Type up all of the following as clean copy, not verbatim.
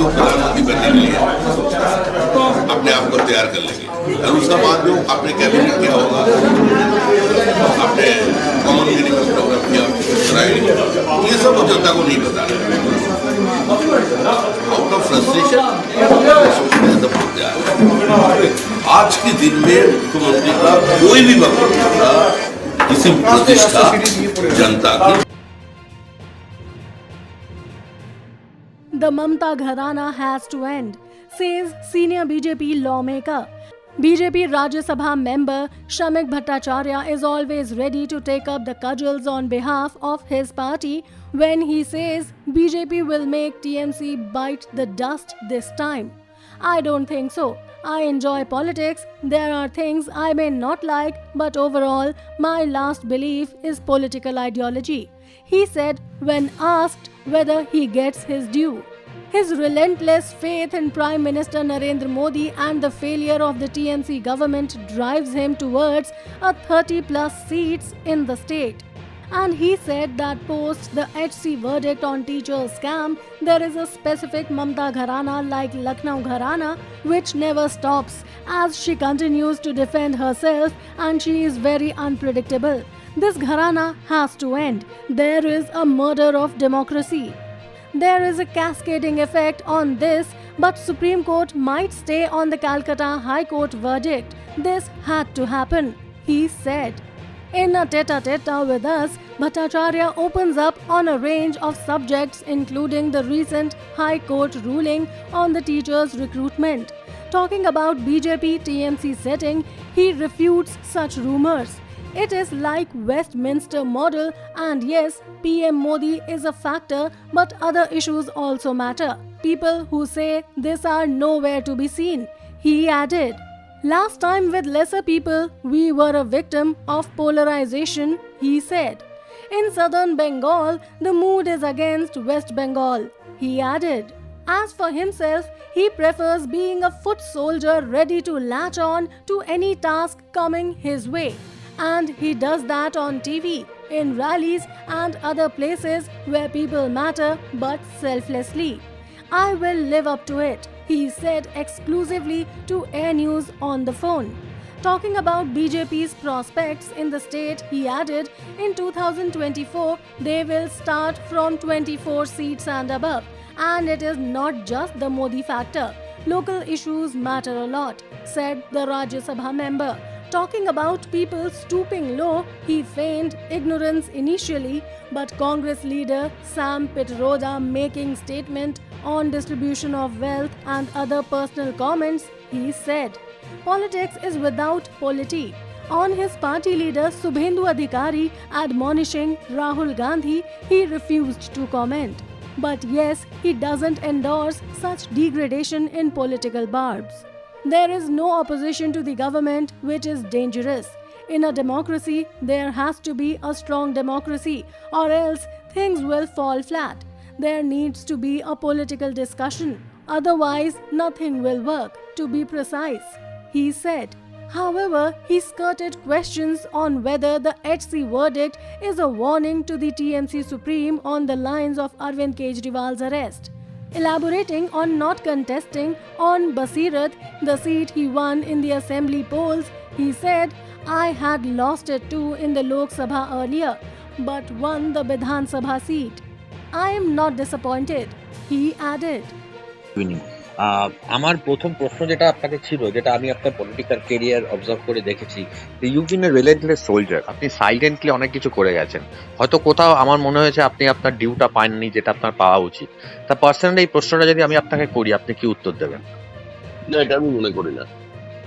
वो प्रधानमंत्री बनने के लिए अपने आप को तैयार कर लेंगे, और उसका बाद जो आपने कैबिनेट किया होगा, आपने कॉमन मिनिमम प्रोग्राम किया कराएंगे, ये सब वो जनता को नहीं पता है। आउट ऑफ फ्रस्ट्रेशन आज के दिन में मुख्यमंत्री का कोई भी वक्तव्य किसी प्रतिष्ठा जनता की। The Mamta Gharana has to end, says senior BJP lawmaker. BJP Rajya Sabha member Shamik Bhattacharya is always ready to take up the cudgels on behalf of his party when he says BJP will make TMC bite the dust this time. I don't think so. I enjoy politics. There are things I may not like, but overall, my last belief is political ideology, he said when asked whether he gets his due. His relentless faith in Prime Minister Narendra Modi and the failure of the TMC government drives him towards a 30+ seats in the state. And he said that post the HC verdict on teachers' scam, there is a specific Mamta Gharana like Lucknow Gharana which never stops, as she continues to defend herself and she is very unpredictable. This Gharana has to end. There is a murder of democracy. There is a cascading effect on this, but Supreme Court might stay on the Calcutta High Court verdict. This had to happen, he said. In a tete-a-tete with us, Bhattacharya opens up on a range of subjects including the recent High Court ruling on the teachers' recruitment. Talking about BJP TMC setting, he refutes such rumors. It is like Westminster model, and yes, PM Modi is a factor, but other issues also matter. People who say this are nowhere to be seen, he added. Last time with lesser people, we were a victim of polarization, he said. In southern Bengal, the mood is against West Bengal, he added. As for himself, he prefers being a foot soldier ready to latch on to any task coming his way. And he does that on TV, in rallies and other places where people matter, but selflessly. I will live up to it, he said exclusively to Air News on the phone. Talking about BJP's prospects in the state, he added, in 2024, they will start from 24 seats and above. And it is not just the Modi factor. Local issues matter a lot, said the Rajya Sabha member. Talking about people stooping low, he feigned ignorance initially, but Congress leader Sam Pitroda making statement on distribution of wealth and other personal comments, he said, politics is without polity. On his party leader Subhendu Adhikari admonishing Rahul Gandhi, he refused to comment. But yes, he doesn't endorse such degradation in political barbs. There is no opposition to the government, which is dangerous. In a democracy, there has to be a strong democracy, or else things will fall flat. There needs to be a political discussion. Otherwise, nothing will work, to be precise, he said. However, he skirted questions on whether the HC verdict is a warning to the TMC Supreme on the lines of Arvind Kejriwal's arrest. Elaborating on not contesting on Basirat, the seat he won in the assembly polls, he said, I had lost it too in the Lok Sabha earlier, but won the Vidhan Sabha seat. I am not disappointed, he added. আমার প্রথম প্রশ্ন যেটা আপনাকে ছিল, যেটা আমি আপনার political career observe করে দেখেছি, you been a relentless soldier. আপনি সাইলেন্টলি অনেক কিছু করে গেছেন। হয়তো কোথাও আমার মনে হয়েছে আপনি আপনার ডিউটা পাননি, যেটা আপনার পাওয়া উচিত। তা পার্সোনালি এই প্রশ্নটা যদি আমি আপনাকে করি, আপনি কি উত্তর দেবেন? না, এটা আমি মনে করি না।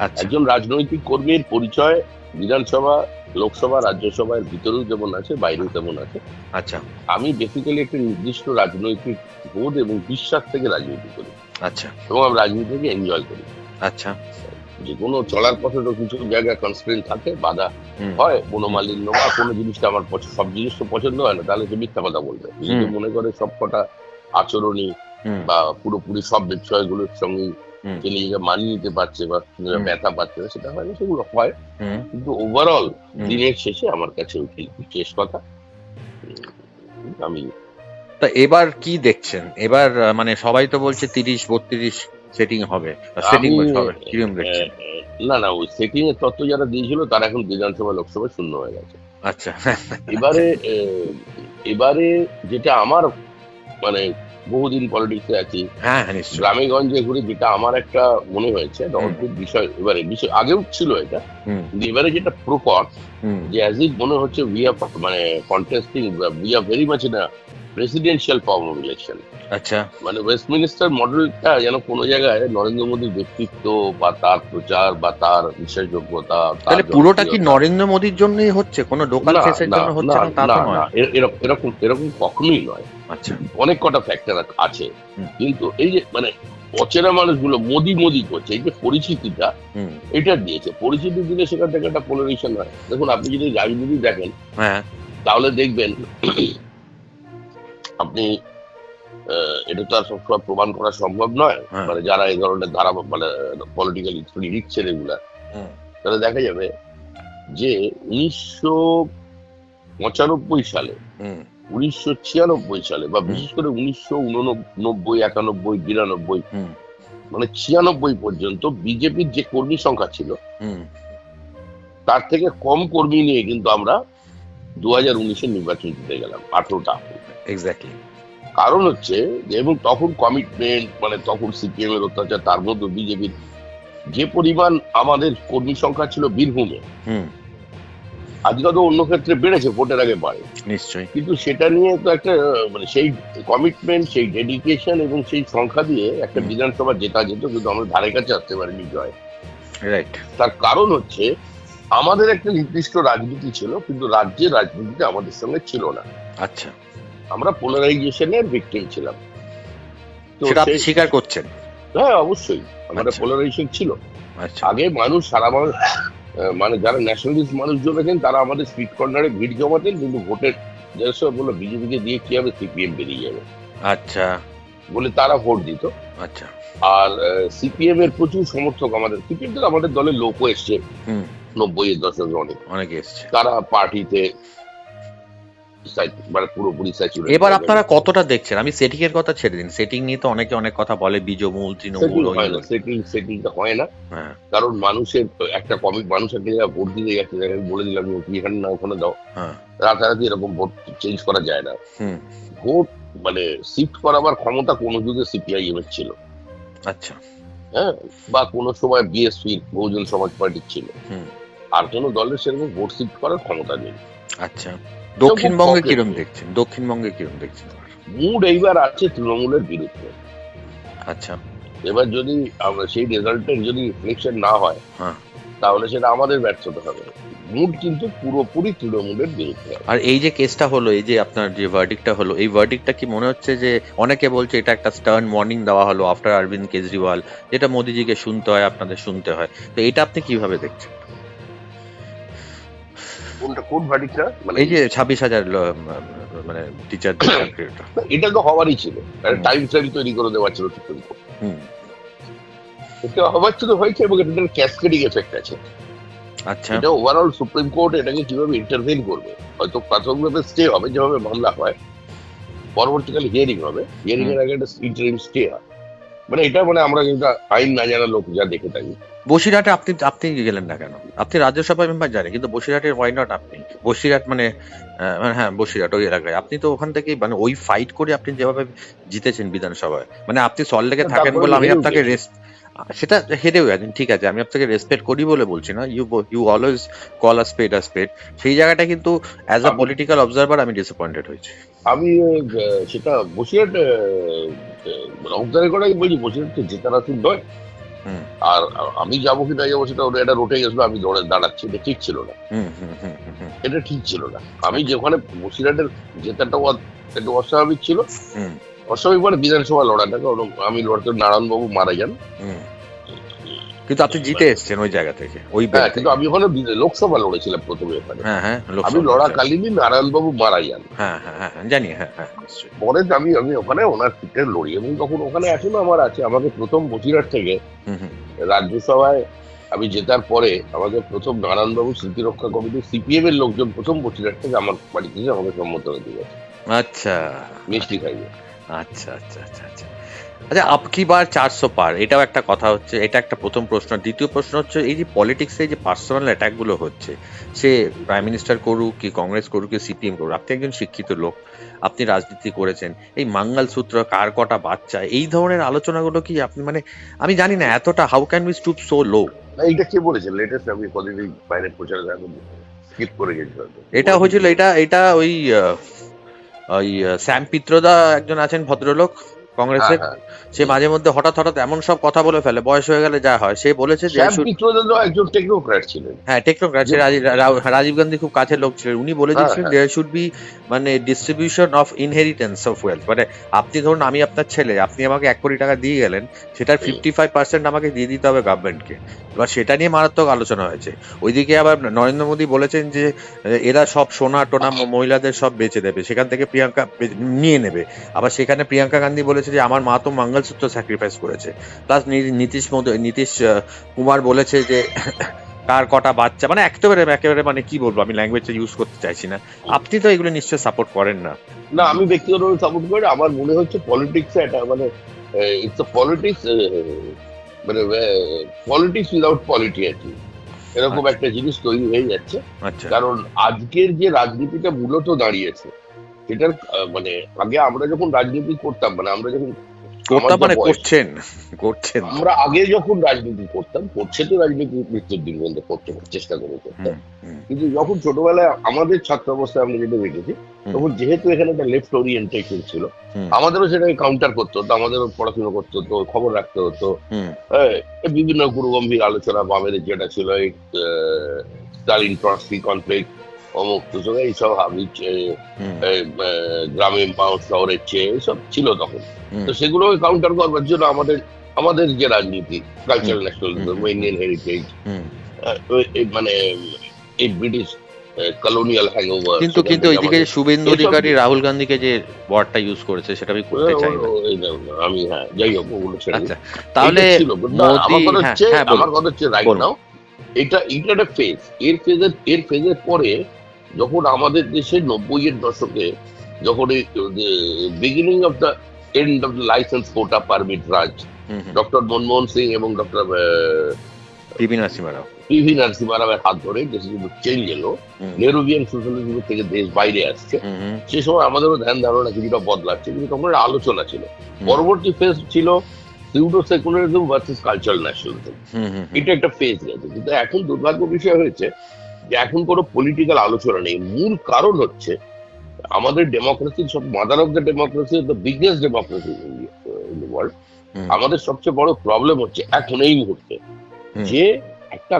আচ্ছা, একজন রাজনৈতিক কর্মীর পরিচয় বিধানসভা, লোকসভা, রাজ্যসভার ভিতরেও যেমন আছে, বাইরেও তেমন আছে। আচ্ছা, আমি বেসিক্যালি একটা নির্দিষ্ট রাজনৈতিক বোধ এবং বিশ্বাস থেকে রাজনীতি করি, আচ্ছা, এবং আমি রাজনীতিকে এনজয় করি। আচ্ছা, যে কোনো চলার পথে তো কিছু জায়গায় কনস্ট্রেন্ট থাকে, বাধা হয়, মনোমালিন্য বা কোনো জিনিসটা আমার সব জিনিস তো পছন্দ হয় না, তাহলে সে মিথ্যা কথা বলবে। যদি মনে করে সব কটা আচরণী বা পুরোপুরি সব বিষয়গুলোর সঙ্গে যে নিজেকে মানিয়ে নিতে পারছে বা ব্যথা পাচ্ছে না, সেটা হয় না, সেগুলো হয়। কিন্তু ওভারঅল দিনের শেষে আমার কাছে শেষ কথা আমি তা এবার কি দেখছেন? এবার মানে সবাই তো বলছে 30-32 সেটিং হবে, সেটিং আমি হবে, কিরকম দেখছেন? না ওই সেটিং এর তত্ত্ব যারা দিয়েছিল তারা এখন বিধানসভা লোকসভা শূন্য হয়ে গেছে। আচ্ছা। এবারে এবারে যেটা আমার মানে বহুদিন পলিটিক্সে আছি, হ্যাঁ হ্যাঁ নিশ্চয়ই। গ্রামে গঞ্জে ঘুরে যেটা আমার একটা মনে হয়েছে একটা হুম। অদ্ভুত বিষয়, এবারে বিষয় আগেও ছিল এটা, হুম কিন্তু এবারে যেটা প্রকট হুম যে অ্যাজ ইফ মনে হচ্ছে উই আর মানে contesting, we are very much in a presidential form of election. আচ্ছা। মানে ওয়েস্টমিনিস্টার মডেলটা যেন কোনো জায়গায় নরেন্দ্র মোদীর ব্যক্তিত্ব বা তার প্রচার বা তার বিশ্বাসযোগ্যতা, তার তাহলে পুরোটা কি জনপ্রিয়তা, নরেন্দ্র মোদীর জন্যই হচ্ছে, কোনো লোকাল না ফেসের না জন্য হচ্ছে না না তা না তো না নয়? এরকম এরকম কখনোই নয়। আচ্ছা। অনেক কটা ফ্যাক্টর আছে, হুম। কিন্তু এই যে মানে অচেনা মানুষগুলো মোদি মোদি করছে, এই যে পরিচিতিটা হুম। এটা দিয়েছে, পরিচিতি দিলে সেখান থেকে একটা পোলারাইজেশন হয়। দেখুন আপনি যদি রাজনীতি দেখেন হ্যাঁ। তাহলে দেখবেন আপনি এটা তো আর সবসময় প্রমাণ করা সম্ভব নয়, হ্যাঁ। মানে যারা এই ধরনের ধারা মানে পলিটিক্যাল হিস্ট্রি লিখছেন এগুলা, হুম। তাহলে দেখা যাবে যে 1995 সালে, হুম 1996 সালে বা বিশেষ করে 1989, 91, 92, হুম মানে 96 পর্যন্ত বিজেপির যে কর্মী সংখ্যা ছিল হুম তার থেকে কম কর্মী নিয়ে কিন্তু আমরা 2019-এর নির্বাচন জিতে গেলাম 18টা। এক্স্যাক্টলি। কারণ হচ্ছে যে এবং তখন কমিটমেন্ট, মানে তখন সিপিএম এর অত্যাচার, তার মধ্যে বিজেপির যে পরিমাণ আমাদের কর্মী সংখ্যা ছিল বীরভূমে, হুম আজকে তো অন্য ক্ষেত্রে বেড়েছে, ভোটের আগে বাড়ে, নিশ্চয়ই। কিন্তু সেটা নিয়ে তো একটা মানে সেই কমিটমেন্ট, সেই ডেডিকেশন এবং সেই সংখ্যা দিয়ে একটা হুম। বিধানসভা জেতা যেত, কিন্তু আমরা ধারে কাছে আসতে পারিনি জয়। রাইট। তার কারণ হচ্ছে আমাদের একটা নির্দিষ্ট রাজনীতি ছিল, কিন্তু রাজ্যের রাজনীতিটা আমাদের সঙ্গে ছিল না। আচ্ছা, আমরা পোলারাইজেশনের ভিকটিম ছিলাম। তো সেটা আপনি সেই- স্বীকার করছেন? হ্যাঁ অবশ্যই আমাদের আচ্ছা। পোলারাইজেশন ছিল। আচ্ছা। আগে মানুষ সারা মানুষ মানে যারা ন্যাশনালিস্ট মানুষ জমেছেন তারা আমাদের স্ট্রিট কর্নারে ভিড় জমাতেন, কিন্তু ভোটের যেসব বললো বিজেপিকে দিয়ে কি হবে, সিপিএম বেরিয়ে যাবে আচ্ছা। বলে তারা ভোট দিত। আচ্ছা। আর সিপিএম এর প্রচুর সমর্থক, আমাদের সিপিএম থেকে আমাদের দলের লোকও এসছে হুম 90-এর দশকে অনেক, অনেকে এসছে। তারা পার্টিতে মানে পুরোপুরি স্যাচুরেট। এবার আপনারা কতটা দেখছেন? আমি সেটিং এর কথা ছেড়ে দিন, সেটিং নিয়ে তো অনেকে অনেক কথা বলে, বিজমূল, তৃণমূল, হয় না, সেটিংটা হয় না, হ্যাঁ কারণ মানুষের একটা মানুষ একটা জায়গায় ভোট দিতে যাচ্ছে, আমি বলে দিলাম যে এখানে না ওখানে দাও, হ্যাঁ। রাতারাতি এরকম ভোট চেঞ্জ করা যায় না। হুম। ভোট মানে শিফট করাবার ক্ষমতা কোনো যুগে সিপিআইএম এর ছিল, আচ্ছা। হ্যাঁ, বা কোনো সময় বিএসপি বহুজন সমাজ পার্টির ছিল, হুম। আর কোনো দলের সেরকম ভোট শিফট করার ক্ষমতা নেই। আচ্ছা, দক্ষিণবঙ্গে pocket কিরম নেই। দেখছেন? দক্ষিণবঙ্গে কিরম দেখছেন এবার? মুড এইবার আছে তৃণমূলের বিরুদ্ধে। আচ্ছা। এবার যদি আমরা সেই রেজাল্টের যদি রিফ্লেকশন না হয়, হ্যাঁ। তাহলে সেটা আমাদের ব্যর্থতা হবে। মুড কিন্তু পুরোপুরি তৃণমূলের বিরুদ্ধে। আর এই যে কেসটা হলো, এই যে আপনার যে ভার্ডিক্টটা হলো, এই ভার্ডিক্টটা কি মনে হচ্ছে যে অনেকে বলছে এটা একটা স্টার্ন ওয়ার্নিং দেওয়া হলো আফটার অরবিন্দ কেজরিওয়াল, যেটা মোদিজিকে শুনতে হয়, আপনাদের শুনতে হয়, তো এটা আপনি কিভাবে দেখছেন? কোন ভার্ডিক্টটা? মানে এই যে 26,000 মানে টিচারদের চাকরিটা। এটা তো হওয়ারই ছিল, একটা হুম। টাইম ফ্রেম তৈরি করে দেওয়া ছিল সুপ্রিম কোর্ট। হুম। এটা হওয়ার ছিল হয়েছে, এবং এটার ক্যাসকেডিং এফেক্ট আছে। আচ্ছা। এটা ওভারঅল সুপ্রিম কোর্ট এটাকে কিভাবে ইন্টারভেন করবে, হয়তো প্রাথমিকভাবে স্টে হবে, যেভাবে মামলা হয়, পরবর্তীকালে হিয়ারিং হবে, হিয়ারিং এর আগে একটা ইন্টারিম স্টে হয়, মানে এটা মানে আমরা যেটা আইন না জানা লোক যা দেখে থাকি। বসিরহাটে আপনি গেলেন না কেন? আপনি রাজ্যসভা মেম্বার জানেন, কিন্তু বসিরহাটের ওয়াই নট আপনি? বসিরহাট মানে হ্যাঁ বসিরহাট ওই এলাকায় আপনি তো ওখান থেকে মানে ওই ফাইট করে আপনি যেভাবে জিতেছেন বিধানসভায়, মানে আপনি সল্টলেকে থাকেন তারপরে বলে আমি হেরেও আপনাকে গেছি। সেটা হেরেও গেছেন, ঠিক আছে, আমি আপনাকে রেসপেক্ট করি বলে বলছি না, you always call a spade, সেই জায়গাটা কিন্তু অ্যাজ আ পলিটিক্যাল অবজারভার আমি ডিসঅ্যাপয়েন্টেড হয়েছি। আমি সেটা বসিরহাট অবজার্ভ করাই বলছি, বসিরহাট তো জেতার আসুন নয়। হুম আর আমি যাবো কি না যাবো সেটা এটা রোটে গেছিলো, আমি দাঁড়াচ্ছি, এটা ঠিক ছিল না, হুম হুম হুম হুম এটা ঠিক ছিল না। আমি যেখানে বসিরহাটের জেতাটা একটু অস্বাভাবিক ছিল, হুম অস্বাভাবিক মানে বিধানসভা লড়াটা, কারণ আমি লড়তে নারায়ণবাবু মারা যান। হুম। কিন্তু আপনি জিতে এসেছেন ওই জায়গা থেকে, ওই হ্যাঁ, কিন্তু আমি ওখানে লোকসভা লড়েছিলাম প্রথমে ওখানে, হ্যাঁ হ্যাঁ আমি লোকসভা। লড়াকালীনই নারায়ণবাবু মারা যান। হ্যাঁ হ্যাঁ হ্যাঁ জানি, হ্যাঁ হ্যাঁ নিশ্চয়ই। পরে আমি ওখানে ওনার সিটে লড়ি, এবং তখন ওখানে এখনো আমার আছে, আমাকে প্রথম বসিরহাট থেকে হুম হুম রাজ্যসভায় আমি জেতার পরে আমাকে প্রথম নারায়ণবাবু স্মৃতি রক্ষা কমিটি সিপিএম এর লোকজন প্রথম বসিরহাট থেকে আমার বাড়িতে এসে আমাকে সম্মর্ধনা দিয়ে গেছে। আচ্ছা মিষ্টি খাইয়ে। আচ্ছা আচ্ছা আচ্ছা আচ্ছা আচ্ছা, আপকি বার 400 পার, এটাও একটা কথা হচ্ছে, এটা একটা প্রথম প্রশ্ন। দ্বিতীয় প্রশ্ন হচ্ছে এই যে পলিটিক্সে যে পার্সোনাল অ্যাটাক গুলো হচ্ছে, সে প্রাইম মিনিস্টার করুক কি কংগ্রেস করুক কি সিপিএম করুক, আপনি একজন শিক্ষিত লোক, আপনি রাজনীতি করেছেন, এই মঙ্গলসূত্র কার কটা বাচ্চা এই ধরনের আলোচনাগুলো কি আপনি মানে আমি জানি না এতটা, how can we stoop so লো? না, এইটা কে বলেছে লেটেস্ট? আমি কদিন বাইরে প্রচারে স্কিপ করে গেছি হয়তো। এটা হয়েছিল, এটা এটা ওই ওই শ্যাম পিত্রদা একজন আছেন ভদ্রলোক হ্যাঁ কংগ্রেসের, হ্যাঁ, সে মাঝে মধ্যে হঠাৎ হঠাৎ এমন সব কথা বলে ফেলে, বয়স হয়ে গেলে যা হয়। সে বলেছে যে শ্যাম পিত্রোদা একজন টেকনোক্র্যাট ছিলেন। হ্যাঁ টেকনোক্র্যাট, রাজীব গান্ধী খুব কাছের লোক ছিলেন, উনি বলে দিয়েছিলেন দেয়ার শুড বি মানে distribution of inheritance of wealth, মানে আপনি ধরুন আমি আপনার ছেলে, আপনি আমাকে 1 কোটি টাকা দিয়ে গেলেন, সেটার 55% আমাকে দিয়ে দিতে হবে গভর্নমেন্টকে। এবার সেটা নিয়ে মারাত্মক আলোচনা হয়েছে। ওইদিকে আবার নরেন্দ্র মোদী বলেছেন যে এরা সব সোনা টোনা মহিলাদের সব বেচে দেবে, সেখান থেকে প্রিয়াঙ্কা নিয়ে নেবে। আবার সেখানে প্রিয়াঙ্কা গান্ধী বলেছে যে আমার মা তো মঙ্গলসূত্র স্যাক্রিফাইস করেছে। প্লাস নীতিশ কুমার বলেছে যে কার কটা বাচ্চা, মানে একেবারে মানে কি বলবো, আমি ল্যাঙ্গুয়েজটা ইউজ করতে চাইছি না। আপনি তো এগুলো নিশ্চয় সাপোর্ট করেন না? না, আমি ব্যক্তিগতভাবে সাপোর্ট করি। আমার মনে হচ্ছে পলিটিক্স এটা মানে ইটস আ পলিটিক্স, মানে পলিটিক্স উইদাউট পলিটিক্যাল, এরকম একটা জিনিস তৈরি হয়ে যাচ্ছে। আচ্ছা কারণ আজকের যে রাজনীতিটা মূলত দাঁড়িয়েছে সেটার মানে আগে আমরা যখন রাজনীতি করতাম, মানে আমরা যখন করতাম মানে বয়স, করছেন আমরা আগে যখন রাজনীতি করতাম, করছে তো রাজনীতি মৃত্যুর দিন পর্যন্ত করতে চেষ্টা করে করতাম, কিন্তু যখন ছোটবেলায় আমাদের ছাত্র অবস্থায় আমরা যেটা দেখেছি, তখন যেহেতু এখানে একটা লেফট ওরিয়েন্টেশন ছিল, আমাদেরও সেটাকে কাউন্টার করতে হতো, আমাদেরও পড়াশোনা করতে হতো, খবর রাখতে হতো, বিভিন্ন গুরুগম্ভীর আলোচনা, বামের যেটা ছিল এই স্টালিন ট্রটস্কি কনফ্লিক্ট, অমুক তুসুক, এইসব হাবিজ, গ্রামে মানুষ শহরের চেয়ে এইসব ছিল তখন। তো সেগুলো কাউন্টার করবার জন্য আমাদের যে রাজনীতি, কালচারাল ন্যাশনালিজম, ইন্ডিয়ান হেরিটেজ, মানে এই ব্রিটিশ কলোনিয়াল হ্যাংওভার, কিন্তু কিন্তু এইদিকে শুভেন্দু অধিকারী রাহুল গান্ধীকে যে ওয়ার্ডটা ইউজ করেছে সেটা আমি করতে চাই না। আমি যাই হোক ওগুলো ছেড়ে দিই। আচ্ছা তাহলে আমার কথা হচ্ছে রাইট নাও এটা একটা ফেজ। এর ফেজের পরে যখন আমাদের দেশে 90-এর দশকে, যখন beginning of the end of the license quota permit raj, doctor Manmohan Singh এবং ডক্টর পিভি নরসিংহ রাওয়ের হাত ধরে দেশে কিন্তু চেঞ্জ এলো, নেহরুভিয়ান সোশ্যালিজম থেকে দেশ বাইরে আসছে, সে সময় আমাদেরও ধ্যান ধারণা কিছুটা বদলাচ্ছে, কিন্তু তখন একটা আলোচনা ছিল। পরবর্তী ফেজ ছিল pseudo secularism versus cultural nationalism, এটা একটা ফেজ গেছে। কিন্তু এখন দুর্ভাগ্য বিষয় হয়েছে যে এখন কোনো পলিটিক্যাল আলোচনা নেই। মূল কারণ হচ্ছে আমাদের ডেমোক্রেসির সব mother of the democracy, the biggest democracy in the world, আমাদের সবচেয়ে বড় প্রবলেম হচ্ছে এখন এই মুহূর্তে যে একটা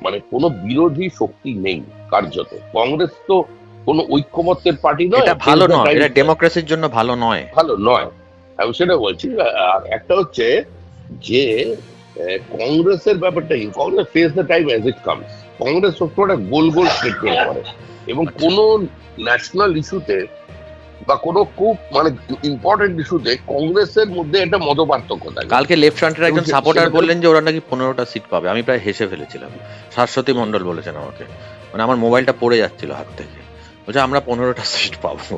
মানে কোনো বিরোধী শক্তি নেই কার্যত। কংগ্রেস তো কোনো ঐক্যমত্যের পার্টি নয়, এটা ভালো নয়, এটা ডেমোক্রেসির জন্য ভালো নয়, আমি সেটা বলছি। আর একটা হচ্ছে যে কংগ্রেসের ব্যাপারটা কি, Congress face the time as it comes. Congress সবসময় গোল স্টেটমেন্ট করে, এবং কোনো ন্যাশনাল ইস্যুতে বা কোনো খুব মানে ইম্পর্টেন্ট ইস্যুতে কংগ্রেসের মধ্যে একটা মত পার্থক্য থাকে। কালকে লেফট ফ্রন্টের একজন সাপোর্টার বললেন যে ওরা নাকি 15টা সিট পাবে, আমি প্রায় হেসে ফেলেছিলাম। শাশ্বতী মন্ডল বলেছেন আমাকে, মানে আমার মোবাইলটা পড়ে যাচ্ছিল হাত থেকে, বলছে আমরা 15টা সিট পাবো।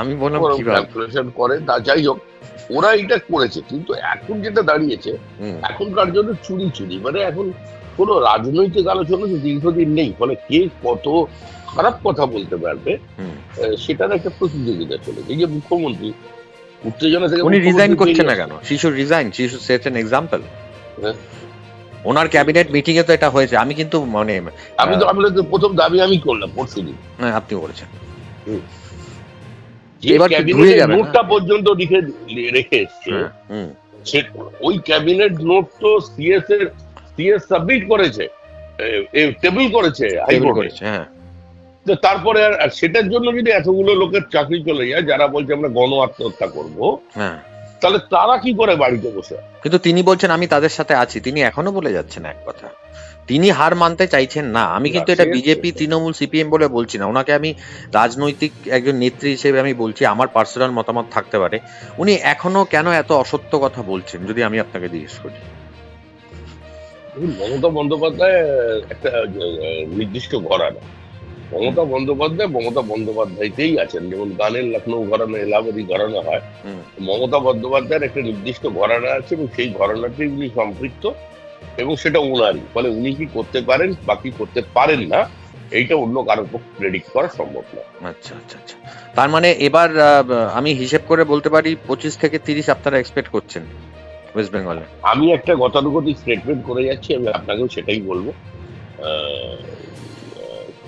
আমি বললাম ক্যালকুলেশন করে, তা যাই হোক ওরা এটা করেছে, কিন্তু এখন যেটা দাঁড়িয়েছে এখনকার জন্য চুরি, মানে এখন কোনো রাজনৈতিক আলোচনা দীর্ঘদিন নেই, ফলে কে কত খারাপ কথা বলতে পারবে সেটার একটা প্রতিযোগিতা চলেছে। এই যে মুখ্যমন্ত্রী উত্তেজনা থেকে উনি রিজাইন করছেন না কেন? She should resign, she should set an example. ওনার ক্যাবিনেট মিটিং এ তো এটা হয়েছে। আমি কিন্তু মানে আমি তো প্রথম দাবি আমি করলাম পরশুদিন। হ্যাঁ আপনি বলেছেন এবার ক্যাবিনেট নোটটা পর্যন্ত রেখে এসছে, ওই ক্যাবিনেট নোট তো সিএস সাবমিট করেছে, টেবিল করেছে হাইকোর্টে। তারপরে আর সেটার জন্য যদি এতগুলো লোকের চাকরি চলে যায়, যারা বলছে আমরা গণ আত্মহত্যা করবো, তাহলে তারা কি করে বাড়িতে বসে? কিন্তু তিনি বলছেন আমি তাদের সাথে আছি, তিনি এখনো বলে যাচ্ছেন এক কথা, তিনি হার মানতে চাইছেন না। আমি কিন্তু এটা বিজেপি, তৃণমূল, সিপিএম বলে বলছি না, ওনাকে আমি রাজনৈতিক একজন নেত্রী হিসেবে আমি বলছি, আমার পার্সোনাল মতামত থাকতে পারে। উনি এখনো কেন এত অসত্য কথা বলছেন যদি আমি আপনাকে জিজ্ঞেস করি? মমতা বন্দ্যোপাধ্যায় একটা নির্দিষ্ট ঘরানা, মমতা বন্দ্যোপাধ্যায়তেই আছেন। যেমন গানের লখনৌ ঘরানা এলাহাবাদী ঘরানা হয়, হুম, মমতা বন্দ্যোপাধ্যায়ের একটা নির্দিষ্ট ঘরানা আছে এবং সেই ঘরানাতে উনি সম্পৃক্ত এবং সেটা ওনারই। ফলে উনি কি করতে পারেন বাকি করতে পারেন না, এইটা অন্য কারোর পক্ষে প্রেডিক্ট করা সম্ভব না। আচ্ছা আচ্ছা আচ্ছা। তার মানে এবার আমি হিসেব করে বলতে পারি 25 থেকে 30 আপনারা এক্সপেক্ট করছেন ওয়েস্ট বেঙ্গলে। আমি একটা গতানুগতিক স্টেটমেন্ট করে যাচ্ছি, আমি আপনাকেও সেটাই বলবো। আহ,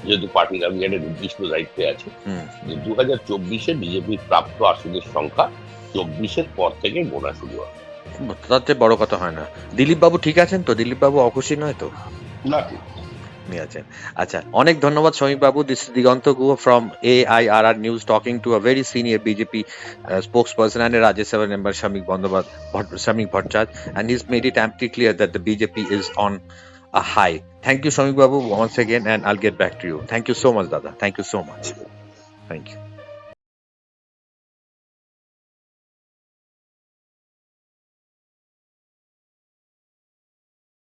যেহেতু পার্টির আমি একটা নির্দিষ্ট দায়িত্বে আছি, হুম, যে 2024-এ বিজেপির প্রাপ্ত আসনের সংখ্যা 24-এর পর থেকে গোনা শুরু হবে। তার চেয়ে বড় কথা হয় না। দিলীপ বাবু ঠিক আছেন তো? দিলীপ বাবু অখুশি নয় তো? না ঠিক। উনি আছেন। আচ্ছা, অনেক ধন্যবাদ শ্রমিক বাবু। This is Diganta Guha from AIRR news talking to a very senior BJP spokesperson and a Rajya Sabha member Shamik Bhattacharya, and he's made it amply clear that the BJP is on a high. Thank you, Shamik Babu, once again, and I'll get back to you. Thank you so much, Dada. Thank you so much. Thank you.